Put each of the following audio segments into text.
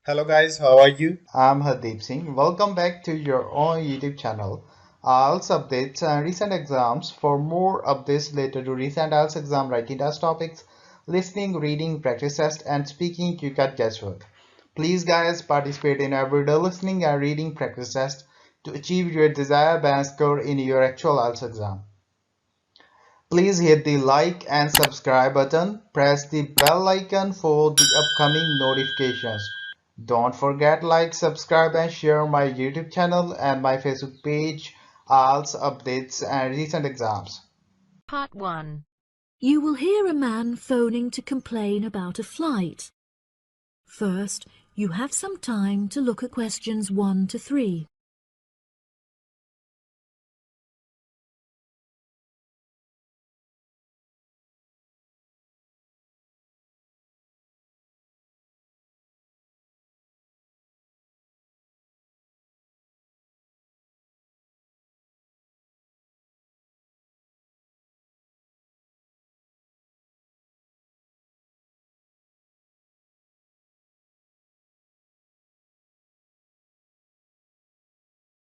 Hello guys, how are you? I'm Hardeep Singh. Welcome back to your own YouTube channel. IELTS updates and recent exams. For more updates related to recent IELTS exam writing test topics, listening, reading, practice test, and speaking, you got guesswork. Please, guys, participate in everyday listening and reading practice test to achieve your desired band score in your actual IELTS exam. Please hit the like and subscribe button. Press the bell icon for the upcoming notifications. Don't forget like, subscribe and share my YouTube channel and my Facebook page, IELTS updates and recent exams. Part 1. You will hear a man phoning to complain about a flight. First, you have some time to look at questions 1 to 3.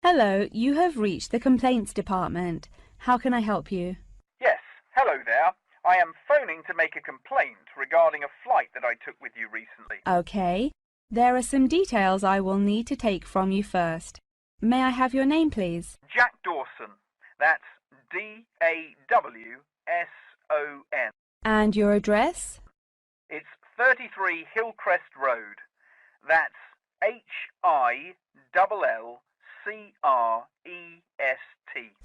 Hello, you have reached the complaints department. How can I help you? Yes, hello there. I am phoning to make a complaint regarding a flight that I took with you recently. Okay. There are some details I will need to take from you first. May I have your name, please? Jack Dawson. That's Dawson. And your address? It's 33 Hillcrest Road. That's HILLCREST.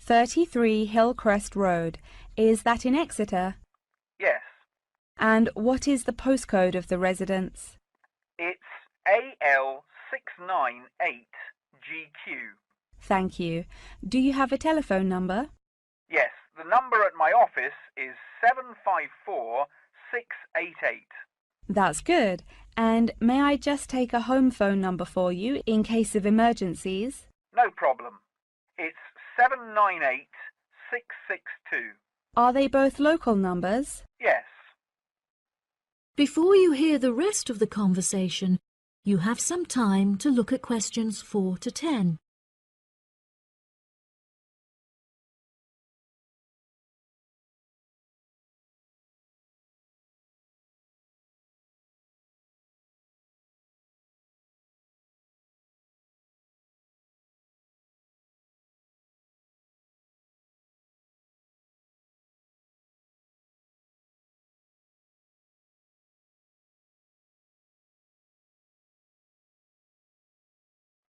33 Hillcrest Road. Is that in Exeter? Yes, And what is the postcode of the residence? it's AL698GQ. Thank you. Do you have a telephone number? Yes, the number at my office is 754688. That's good. And may I just take a home phone number for you in case of emergencies? No problem. It's 798662. Are they both local numbers? Yes. Before you hear the rest of the conversation, you have some time to look at questions 4 to 10.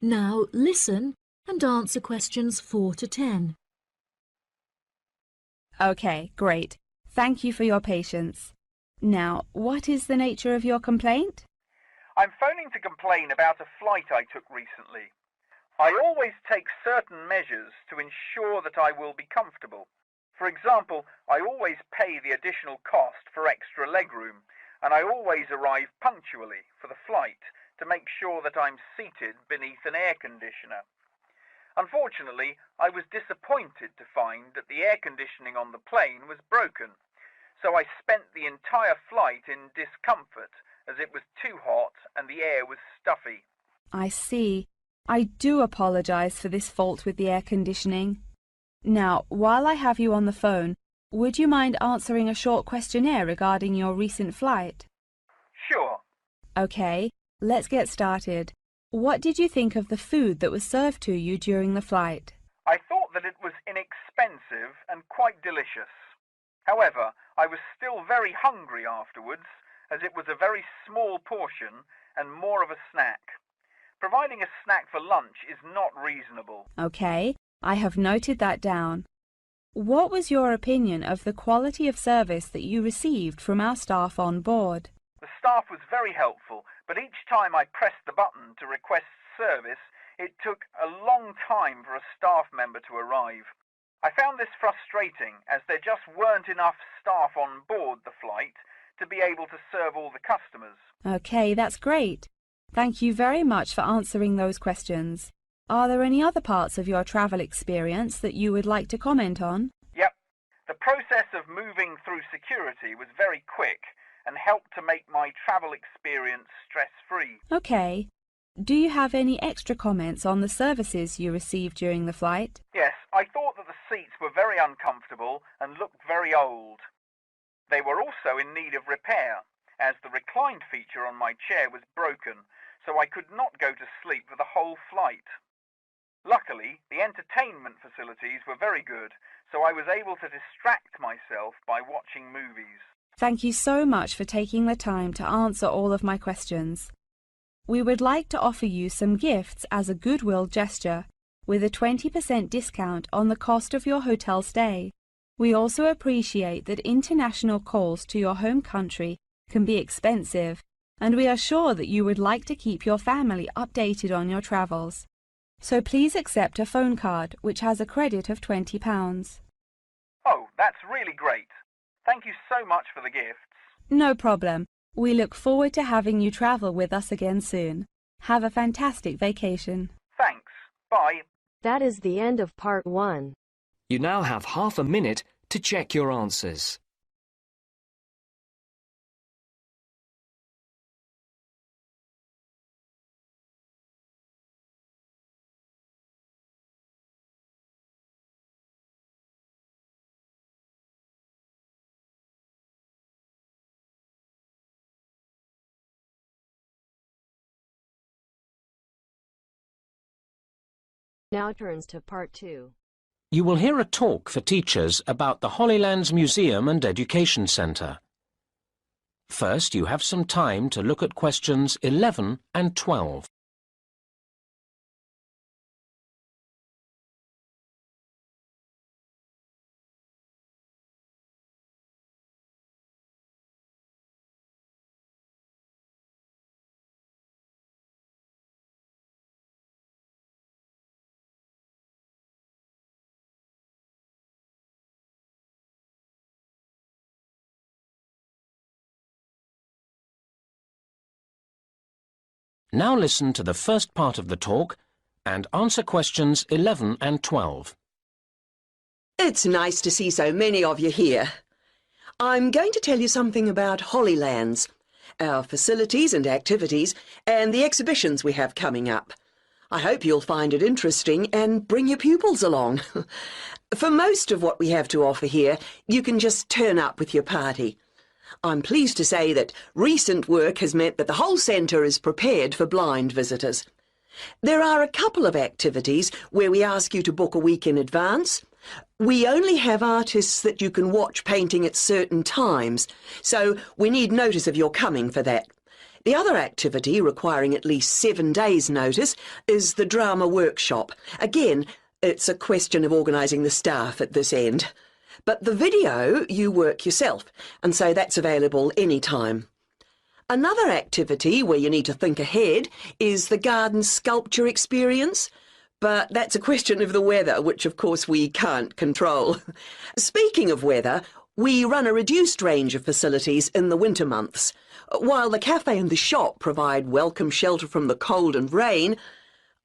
Now listen and answer questions 4 to 10. Okay, great. Thank you for your patience. Now, what is the nature of your complaint? I'm phoning to complain about a flight I took recently. I always take certain measures to ensure that I will be comfortable. For example, I always pay the additional cost for extra legroom, and I always arrive punctually for the flight to make sure that I'm seated beneath an air conditioner. Unfortunately, I was disappointed to find that the air conditioning on the plane was broken, so I spent the entire flight in discomfort as it was too hot and the air was stuffy. I see. I do apologize for this fault with the air conditioning. Now, while I have you on the phone, would you mind answering a short questionnaire regarding your recent flight? Sure. Okay, let's get started. What did you think of the food that was served to you during the flight? I thought that it was inexpensive and quite delicious. However, I was still very hungry afterwards, as it was a very small portion and more of a snack. Providing a snack for lunch is not reasonable. Okay, I have noted that down. What was your opinion of the quality of service that you received from our staff on board? The staff was very helpful, but each time I pressed the button to request service, it took a long time for a staff member to arrive. I found this frustrating, as there just weren't enough staff on board the flight to be able to serve all the customers. Okay, that's great. Thank you very much for answering those questions. Are there any other parts of your travel experience that you would like to comment on? Yep, the process of moving through security was very quick and helped to make my travel experience stress-free. Okay, Do you have any extra comments on the services you received during the flight? Yes, I thought that the seats were very uncomfortable and looked very old. They were also in need of repair, as the recline feature on my chair was broken, so I could not go to sleep for the whole flight. Luckily, the entertainment facilities were very good, so I was able to distract myself by watching movies. Thank you so much for taking the time to answer all of my questions. We would like to offer you some gifts as a goodwill gesture, with a 20% discount on the cost of your hotel stay. We also appreciate that international calls to your home country can be expensive, and we are sure that you would like to keep your family updated on your travels. So please accept a phone card which has a credit of £20. Oh, that's really great. Thank you so much for the gifts. No problem. We look forward to having you travel with us again soon. Have a fantastic vacation. Thanks. Bye. That is the end of part 1. You now have half a minute to check your answers. Now turns to part 2. You will hear a talk for teachers about the Holylands Museum and Education Centre. First, you have some time to look at questions 11 and 12. Now listen to the first part of the talk and answer questions 11 and 12. It's nice to see so many of you here. I'm going to tell you something about Holylands, our facilities and activities, and the exhibitions we have coming up. I hope you'll find it interesting and bring your pupils along. For most of what we have to offer here, you can just turn up with your party. I'm pleased to say that recent work has meant that the whole centre is prepared for blind visitors. There are a couple of activities where we ask you to book a week in advance. We only have artists that you can watch painting at certain times, so we need notice of your coming for that. The other activity, requiring at least 7 days' notice, is the drama workshop. Again, it's a question of organising the staff at this end. But the video you work yourself, and so that's available any time. Another activity where you need to think ahead is the garden sculpture experience, but that's a question of the weather, which of course we can't control. Speaking of weather, we run a reduced range of facilities in the winter months. While the cafe and the shop provide welcome shelter from the cold and rain,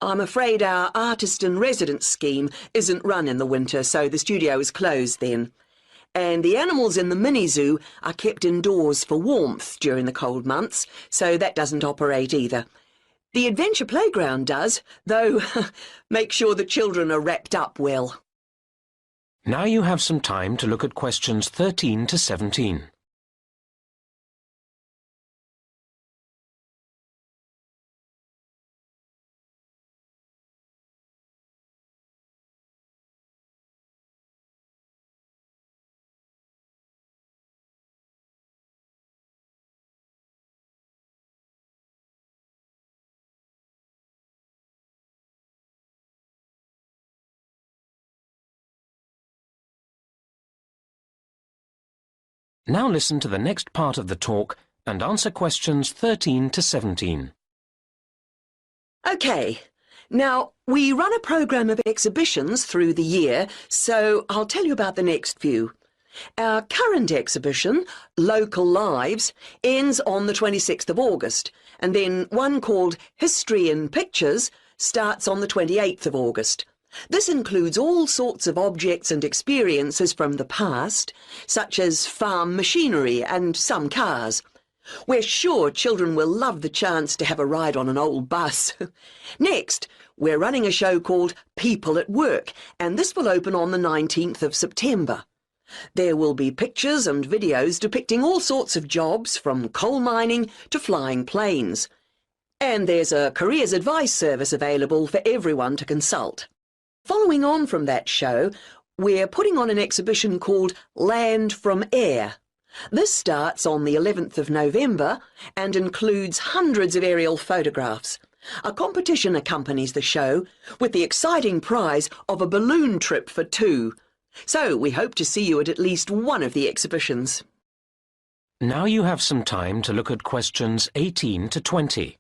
I'm afraid our artist-in-residence scheme isn't run in the winter, so the studio is closed then. And the animals in the mini-zoo are kept indoors for warmth during the cold months, so that doesn't operate either. The adventure playground does, though make sure the children are wrapped up well. Now you have some time to look at questions 13 to 17. Now listen to the next part of the talk and answer questions 13 to 17. OK, now we run a programme of exhibitions through the year, so I'll tell you about the next few. Our current exhibition, Local Lives, ends on the 26th of August, and then one called History in Pictures starts on the 28th of August. This includes all sorts of objects and experiences from the past, such as farm machinery and some cars. We're sure children will love the chance to have a ride on an old bus. Next, we're running a show called People at Work, and this will open on the 19th of September. There will be pictures and videos depicting all sorts of jobs, from coal mining to flying planes. And there's a careers advice service available for everyone to consult. Following on from that show, we're putting on an exhibition called Land from Air. This starts on the 11th of November and includes hundreds of aerial photographs. A competition accompanies the show with the exciting prize of a balloon trip for two. So we hope to see you at least one of the exhibitions. Now you have some time to look at questions 18 to 20.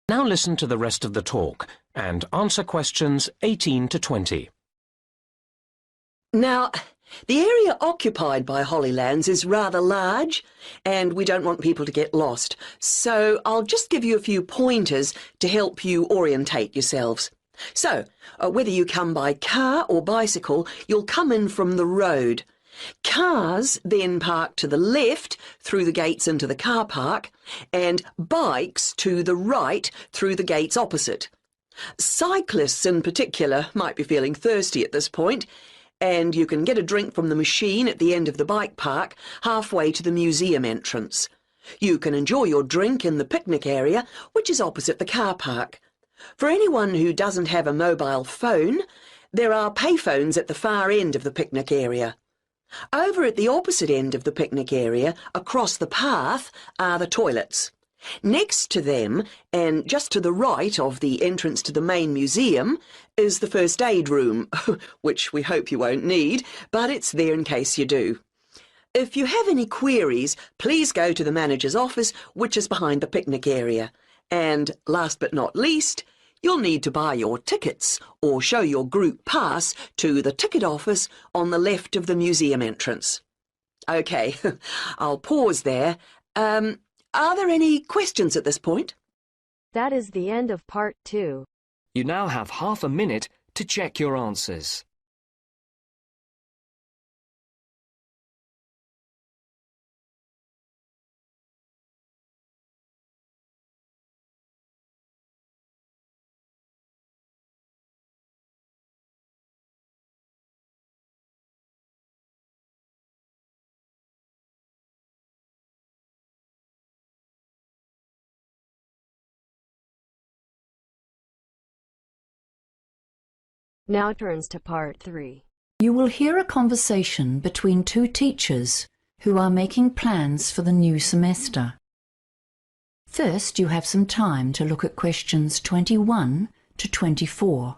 Now listen to the rest of the talk and answer questions 18 to 20. Now, the area occupied by Hollylands is rather large, and we don't want people to get lost. So I'll just give you a few pointers to help you orientate yourselves. So, whether you come by car or bicycle, you'll come in from the road. Cars then park to the left through the gates into the car park, and bikes to the right through the gates opposite. Cyclists in particular might be feeling thirsty at this point, and you can get a drink from the machine at the end of the bike park, halfway to the museum entrance. You can enjoy your drink in the picnic area, which is opposite the car park. For anyone who doesn't have a mobile phone, there are payphones at the far end of the picnic area. Over at the opposite end of the picnic area, across the path, are the toilets. Next to them, and just to the right of the entrance to the main museum, is the first aid room, which we hope you won't need, but it's there in case you do. If you have any queries, please go to the manager's office, which is behind the picnic area. And last but not least, you'll need to buy your tickets or show your group pass to the ticket office on the left of the museum entrance. OK, I'll pause there. Are there any questions at this point? That is the end of part 2. You now have half a minute to check your answers. Now turns to part 3. You will hear a conversation between two teachers who are making plans for the new semester. First, you have some time to look at questions 21 to 24.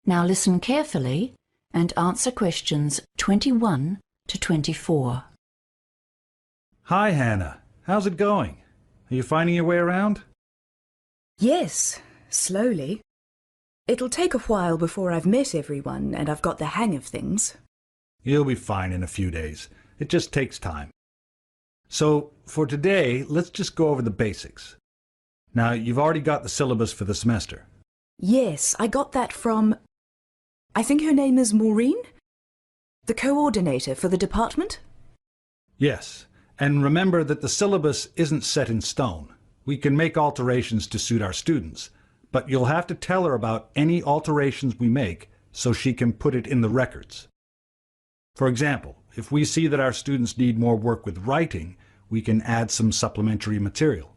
Now listen carefully and answer questions 21 to 24. Hi, Hannah. How's it going? Are you finding your way around? Yes, slowly. It'll take a while before I've met everyone and I've got the hang of things. You'll be fine in a few days. It just takes time. So, for today, let's just go over the basics. Now, you've already got the syllabus for the semester. Yes, I got that from... I think her name is Maureen? The coordinator for the department? Yes, and remember that the syllabus isn't set in stone. We can make alterations to suit our students, but you'll have to tell her about any alterations we make so she can put it in the records. For example, if we see that our students need more work with writing, we can add some supplementary material.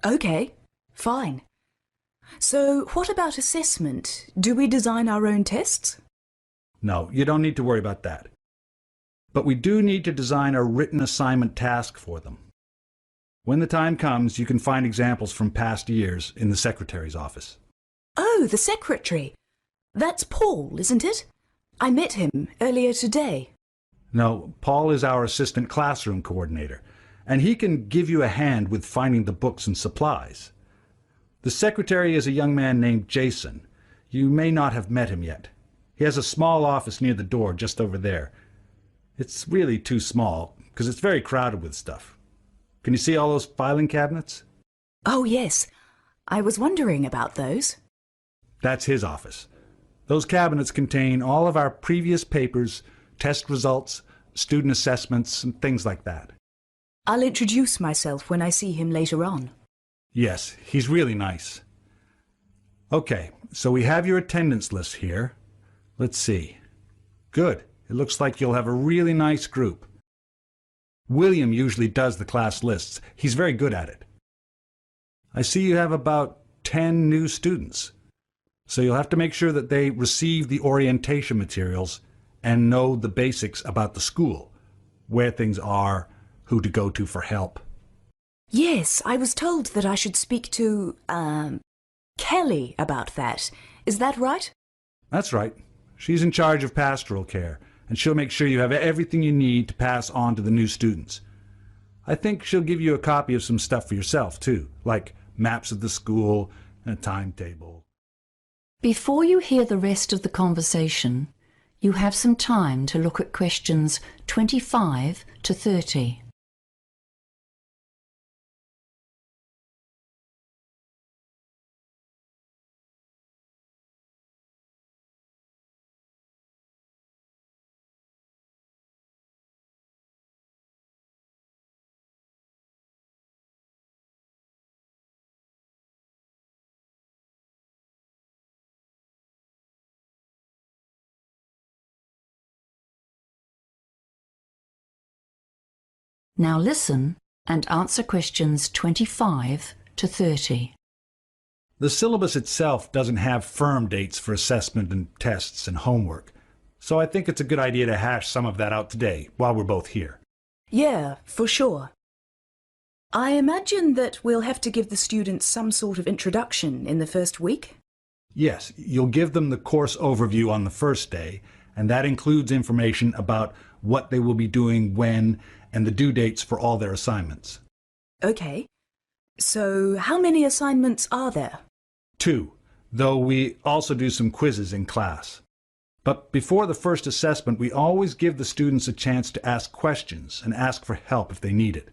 Okay, Fine. So, what about assessment? Do we design our own tests? No, you don't need to worry about that. But we do need to design a written assignment task for them. When the time comes, you can find examples from past years in the secretary's office. Oh, the secretary. That's Paul, isn't it? I met him earlier today. No, Paul is our assistant classroom coordinator, and he can give you a hand with finding the books and supplies. The secretary is a young man named Jason. You may not have met him yet. He has a small office near the door just over there. It's really too small, because it's very crowded with stuff. Can you see all those filing cabinets? Oh, yes. I was wondering about those. That's his office. Those cabinets contain all of our previous papers, test results, student assessments, and things like that. I'll introduce myself when I see him later on. Yes, he's really nice. Okay, so we have your attendance list here. Let's see. Good. It looks like you'll have a really nice group. William usually does the class lists. He's very good at it. I see you have about 10 new students. So you'll have to make sure that they receive the orientation materials and know the basics about the school, where things are, who to go to for help. Yes, I was told that I should speak to, Kelly about that. Is that right? That's right. She's in charge of pastoral care, and she'll make sure you have everything you need to pass on to the new students. I think she'll give you a copy of some stuff for yourself, too, like maps of the school and a timetable. Before you hear the rest of the conversation, you have some time to look at questions 25 to 30. Now listen and answer questions 25 to 30. The syllabus itself doesn't have firm dates for assessment and tests and homework, so I think it's a good idea to hash some of that out today while we're both here. Yeah, for sure. I imagine that we'll have to give the students some sort of introduction in the first week? Yes, you'll give them the course overview on the first day, and that includes information about what they will be doing when and the due dates for all their assignments. Okay. So how many assignments are there? 2, though we also do some quizzes in class. But before the first assessment, we always give the students a chance to ask questions and ask for help if they need it.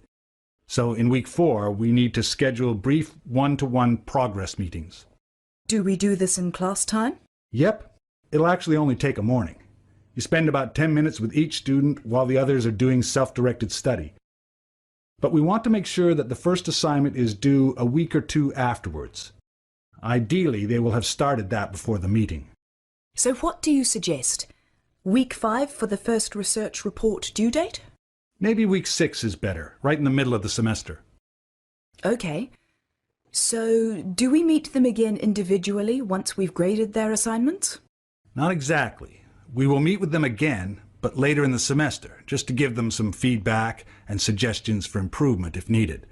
So in week 4, we need to schedule brief one-to-one progress meetings. Do we do this in class time? Yep. It'll actually only take a morning. You spend about 10 minutes with each student while the others are doing self-directed study. But we want to make sure that the first assignment is due a week or 2 afterwards. Ideally, they will have started that before the meeting. So what do you suggest? Week 5 for the first research report due date? Maybe week 6 is better, right in the middle of the semester. Okay. So do we meet them again individually once we've graded their assignments? Not exactly. We will meet with them again, but later in the semester, just to give them some feedback and suggestions for improvement if needed.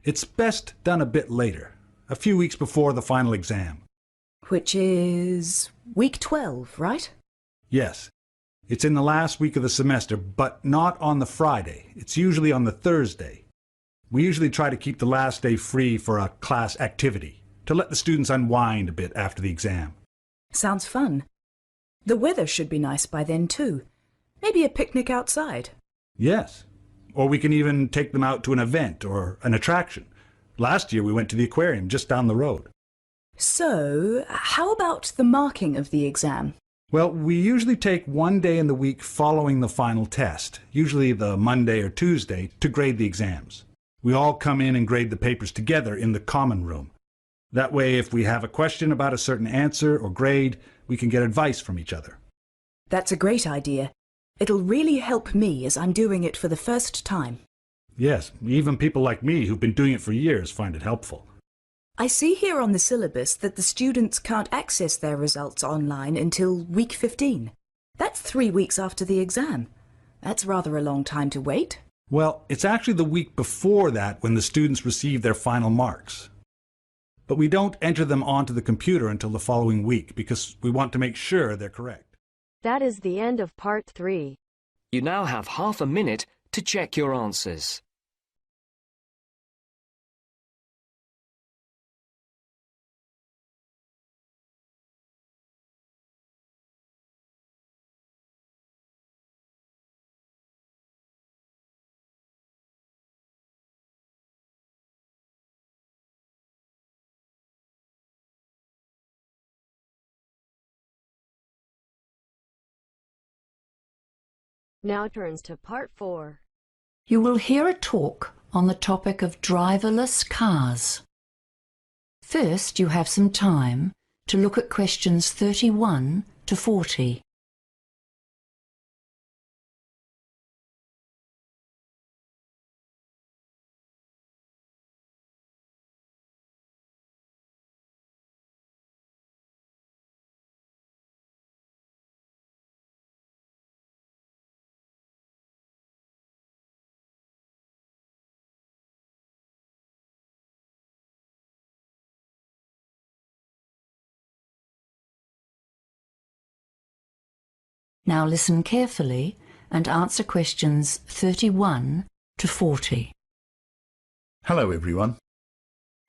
It's best done a bit later, a few weeks before the final exam. Which is week 12, right? Yes. It's in the last week of the semester, but not on the Friday. It's usually on the Thursday. We usually try to keep the last day free for a class activity, to let the students unwind a bit after the exam. Sounds fun. The weather should be nice by then too. Maybe a picnic outside. Yes. Or we can even take them out to an event or an attraction. Last year we went to the aquarium just down the road. So, how about the marking of the exam? Well, we usually take one day in the week following the final test, usually the Monday or Tuesday, to grade the exams. We all come in and grade the papers together in the common room. That way, if we have a question about a certain answer or grade, we can get advice from each other. That's a great idea. It'll really help me as I'm doing it for the first time. Yes, even people like me who've been doing it for years find it helpful. I see here on the syllabus that the students can't access their results online until week 15. That's 3 weeks after the exam. That's rather a long time to wait. Well, it's actually the week before that when the students receive their final marks. But we don't enter them onto the computer until the following week because we want to make sure they're correct. That is the end of part 3. You now have half a minute to check your answers. Now turns to part 4. You will hear a talk on the topic of driverless cars. First, you have some time to look at questions 31 to 40. Now listen carefully and answer questions 31 to 40. Hello everyone.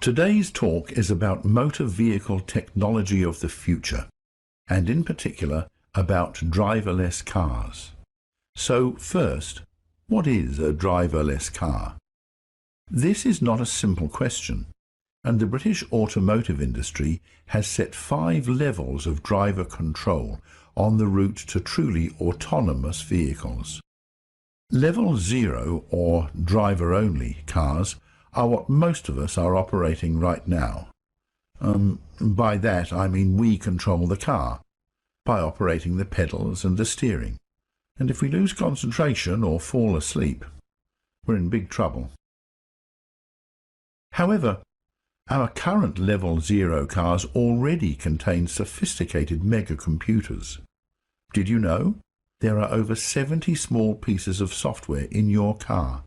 Today's talk is about motor vehicle technology of the future, and in particular about driverless cars. So first, what is a driverless car? This is not a simple question, and the British automotive industry has set 5 levels of driver control on the route to truly autonomous vehicles. Level 0 or driver-only cars are what most of us are operating right now. By that I mean we control the car by operating the pedals and the steering. And if we lose concentration or fall asleep, we're in big trouble. However, our current Level 0 cars already contain sophisticated mega-computers. Did you know? There are over 70 small pieces of software in your car.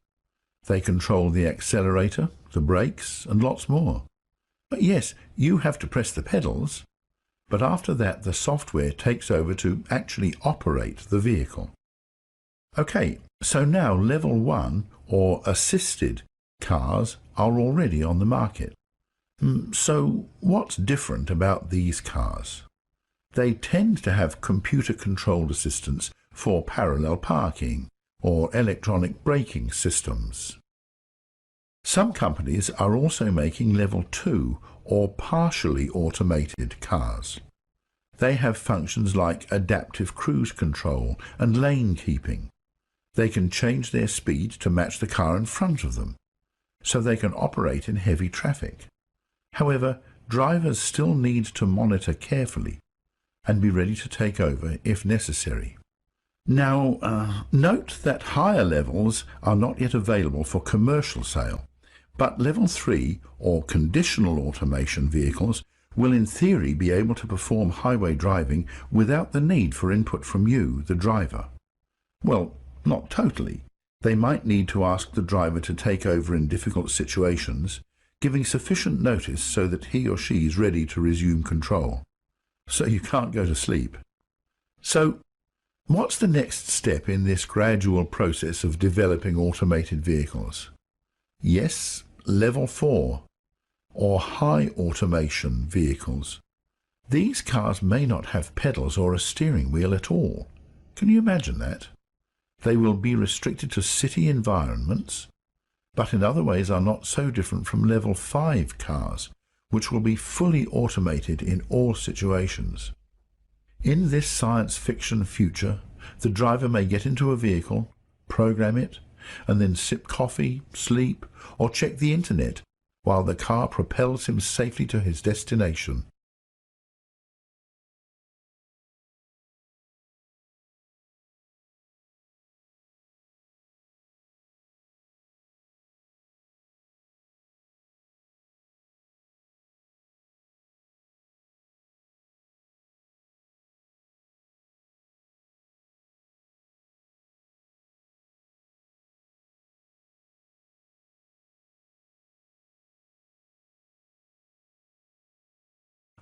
They control the accelerator, the brakes, and lots more. But yes, you have to press the pedals, but after that the software takes over to actually operate the vehicle. Okay, so now Level 1 or assisted cars are already on the market. So what's different about these cars? They tend to have computer-controlled assistance for parallel parking or electronic braking systems. Some companies are also making Level 2 or partially automated cars. They have functions like adaptive cruise control and lane keeping. They can change their speed to match the car in front of them, so they can operate in heavy traffic. However, drivers still need to monitor carefully and be ready to take over if necessary. Now, note that higher levels are not yet available for commercial sale, but Level 3 or conditional automation vehicles will in theory be able to perform highway driving without the need for input from you, the driver. Well, not totally. They might need to ask the driver to take over in difficult situations, giving sufficient notice so that he or she is ready to resume control. So you can't go to sleep. So, what's the next step in this gradual process of developing automated vehicles? Yes, Level 4, or high automation vehicles. These cars may not have pedals or a steering wheel at all. Can you imagine that? They will be restricted to city environments, but in other ways are not so different from Level 5 cars, which will be fully automated in all situations. In this science fiction future, the driver may get into a vehicle, program it, and then sip coffee, sleep, or check the internet while the car propels him safely to his destination.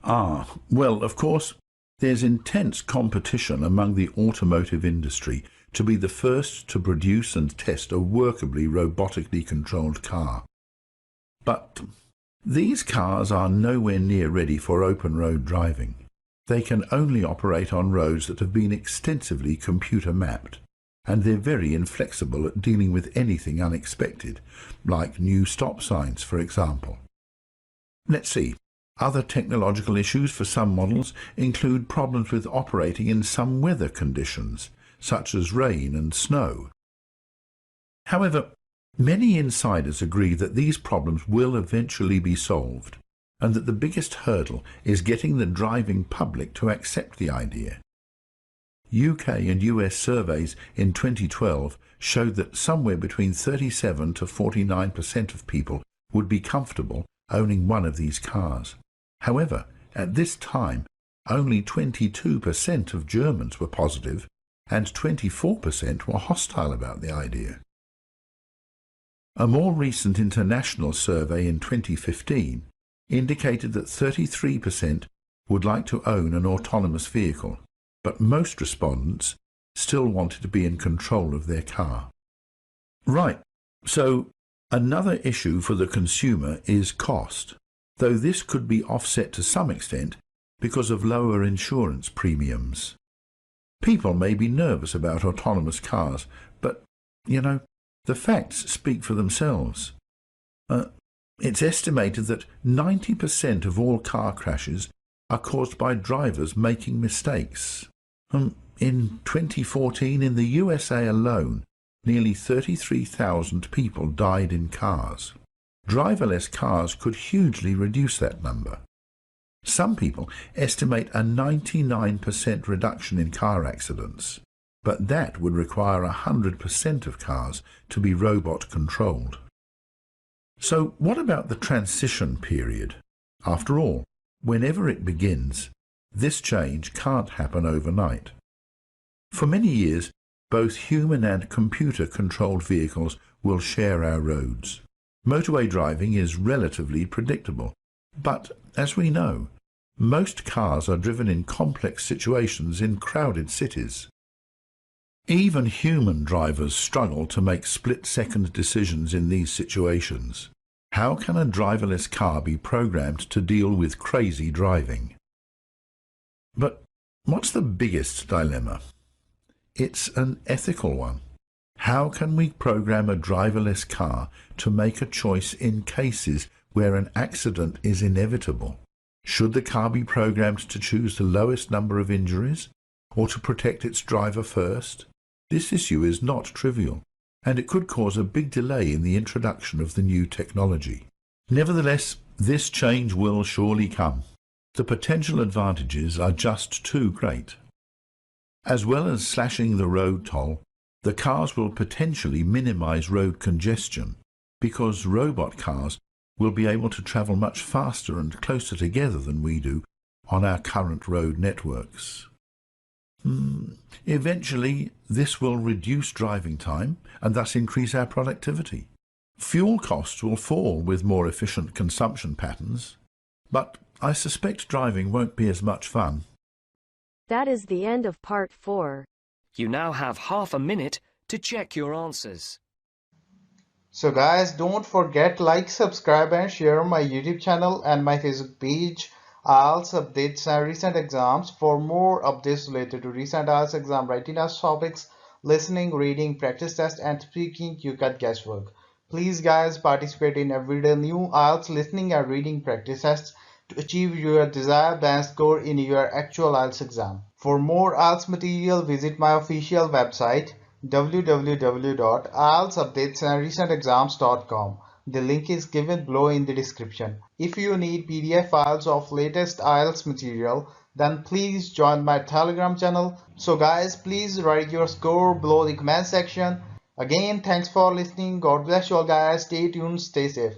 Well, of course, there's intense competition among the automotive industry to be the first to produce and test a workably robotically controlled car. But these cars are nowhere near ready for open road driving. They can only operate on roads that have been extensively computer mapped, and they're very inflexible at dealing with anything unexpected, like new stop signs, for example. Let's see. Other technological issues for some models include problems with operating in some weather conditions, such as rain and snow. However, many insiders agree that these problems will eventually be solved, and that the biggest hurdle is getting the driving public to accept the idea. UK and US surveys in 2012 showed that somewhere between 37 to 49% of people would be comfortable owning one of these cars. However, at this time, only 22% of Germans were positive and 24% were hostile about the idea. A more recent international survey in 2015 indicated that 33% would like to own an autonomous vehicle, but most respondents still wanted to be in control of their car. Right, so another issue for the consumer is cost, though this could be offset to some extent because of lower insurance premiums. People may be nervous about autonomous cars, but, the facts speak for themselves. It's estimated that 90% of all car crashes are caused by drivers making mistakes. In 2014, in the USA alone, nearly 33,000 people died in cars. Driverless cars could hugely reduce that number. Some people estimate a 99% reduction in car accidents, but that would require 100% of cars to be robot-controlled. So what about the transition period? After all, whenever it begins, this change can't happen overnight. For many years, both human and computer-controlled vehicles will share our roads. Motorway driving is relatively predictable, but as we know, most cars are driven in complex situations in crowded cities. Even human drivers struggle to make split-second decisions in these situations. How can a driverless car be programmed to deal with crazy driving? But what's the biggest dilemma? It's an ethical one. How can we program a driverless car to make a choice in cases where an accident is inevitable? Should the car be programmed to choose the lowest number of injuries, or to protect its driver first? This issue is not trivial, and it could cause a big delay in the introduction of the new technology. Nevertheless, this change will surely come. The potential advantages are just too great. As well as slashing the road toll, the cars will potentially minimize road congestion, because robot cars will be able to travel much faster and closer together than we do on our current road networks. Eventually, this will reduce driving time and thus increase our productivity. Fuel costs will fall with more efficient consumption patterns, but I suspect driving won't be as much fun. That is the end of part 4. You now have half a minute to check your answers. So guys, don't forget like, subscribe and share my YouTube channel and my Facebook page, IELTS updates and recent exams. For more updates related to recent IELTS exam writing test topics, listening, reading, practice test and speaking, you got guesswork. Please guys, participate in everyday new IELTS listening and reading practice tests to achieve your desired band score in your actual IELTS exam. For more IELTS material, visit my official website www.ieltsupdatesandrecentexams.com. The link is given below in the description. If you need PDF files of latest IELTS material, then please join my Telegram channel. So guys, please write your score below the comment section. Again, thanks for listening. God bless you all guys. Stay tuned, stay safe.